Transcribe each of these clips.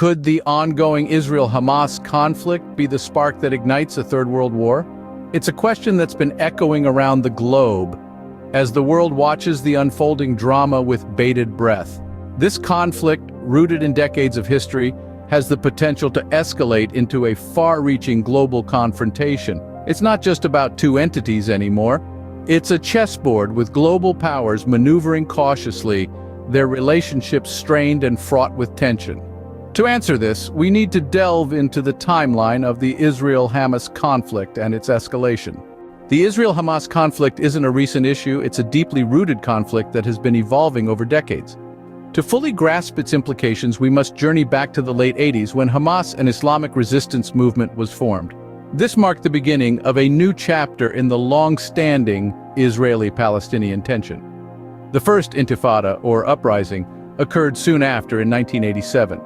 Could the ongoing Israel-Hamas conflict be the spark that ignites a third world war? It's a question that's been echoing around the globe as the world watches the unfolding drama with bated breath. This conflict, rooted in decades of history, has the potential to escalate into a far-reaching global confrontation. It's not just about two entities anymore. It's a chessboard with global powers maneuvering cautiously, their relationships strained and fraught with tension. To answer this, we need to delve into the timeline of the Israel-Hamas conflict and its escalation. The Israel-Hamas conflict isn't a recent issue, it's a deeply rooted conflict that has been evolving over decades. To fully grasp its implications, we must journey back to the late 80s when Hamas, an Islamic resistance movement, was formed. This marked the beginning of a new chapter in the long-standing Israeli-Palestinian tension. The first intifada, or uprising, occurred soon after in 1987.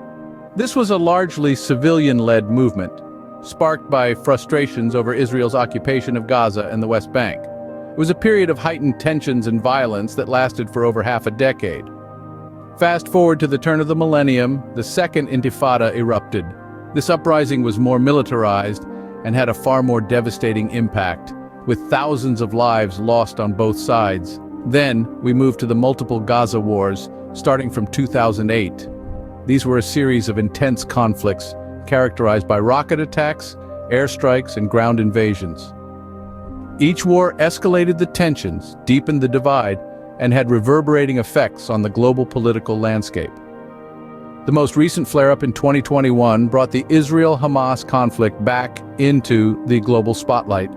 This was a largely civilian-led movement, sparked by frustrations over Israel's occupation of Gaza and the West Bank. It was a period of heightened tensions and violence that lasted for over half a decade. Fast forward to the turn of the millennium, the second intifada erupted. This uprising was more militarized and had a far more devastating impact, with thousands of lives lost on both sides. Then, we moved to the multiple Gaza wars, starting from 2008. These were a series of intense conflicts, characterized by rocket attacks, airstrikes, and ground invasions. Each war escalated the tensions, deepened the divide, and had reverberating effects on the global political landscape. The most recent flare-up in 2021 brought the Israel-Hamas conflict back into the global spotlight,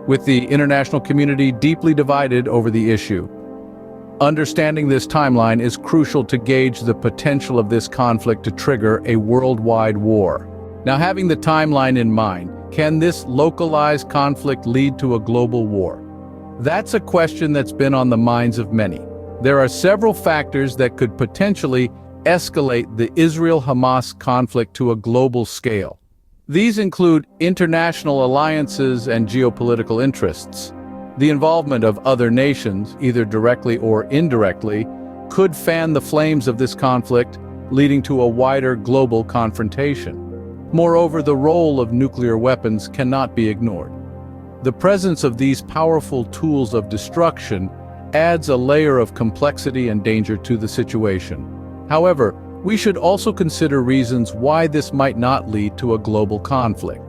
with the international community deeply divided over the issue. Understanding this timeline is crucial to gauge the potential of this conflict to trigger a worldwide war. Now, having the timeline in mind, can this localized conflict lead to a global war? That's a question that's been on the minds of many. There are several factors that could potentially escalate the Israel-Hamas conflict to a global scale. These include international alliances and geopolitical interests. The involvement of other nations, either directly or indirectly, could fan the flames of this conflict, leading to a wider global confrontation. Moreover, the role of nuclear weapons cannot be ignored. The presence of these powerful tools of destruction adds a layer of complexity and danger to the situation. However, we should also consider reasons why this might not lead to a global conflict.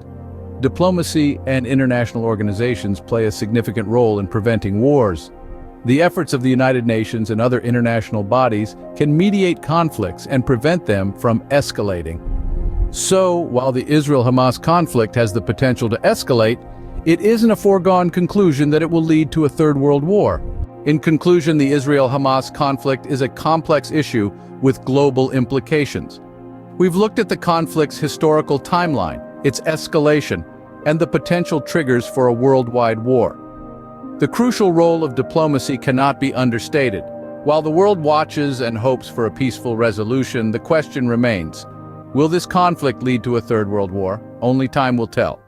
Diplomacy and international organizations play a significant role in preventing wars. The efforts of the United Nations and other international bodies can mediate conflicts and prevent them from escalating. So, while the Israel-Hamas conflict has the potential to escalate, it isn't a foregone conclusion that it will lead to a third world war. In conclusion, the Israel-Hamas conflict is a complex issue with global implications. We've looked at the conflict's historical timeline, its escalation, and the potential triggers for a worldwide war. The crucial role of diplomacy cannot be understated. While the world watches and hopes for a peaceful resolution, the question remains, will this conflict lead to a third world war? Only time will tell.